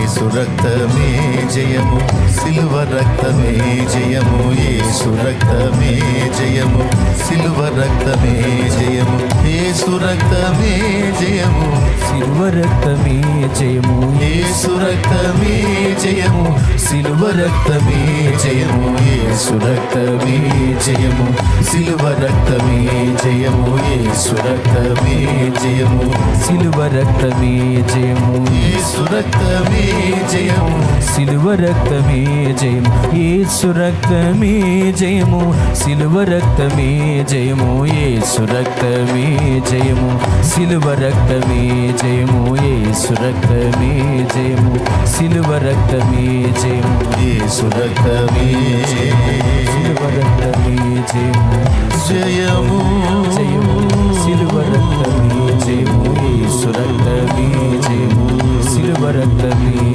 యేసు రక్తమే జయము, సిలువ రక్తమే జయము, యేసు రక్తమే జయము, సిలువ రక్తమే జయము, యేసు రక్తమే జయము, సిలువ రక్తమే జయము, యేసు రక్తమే జయము, సిలువ రక్తమే జయము, యేసు రక్తమే జయము, సిలువ రక్తమే జయము, యేసు రక్తమే జయము, సిలువ రక్తమే జయము, యేసు రక్తమే జయము, సిలువ రక్తమే జయము, యేసు రక్తమే జయము, సిలువ రక్తమే జయము, యేసు రక్తమే జయము, సిలువ రక్తమే జయము, యేసు రక్తమే జయము, సిలువ రక్తమే జయము, యేసు రక్తమే సిలువ రక్తమే జయము.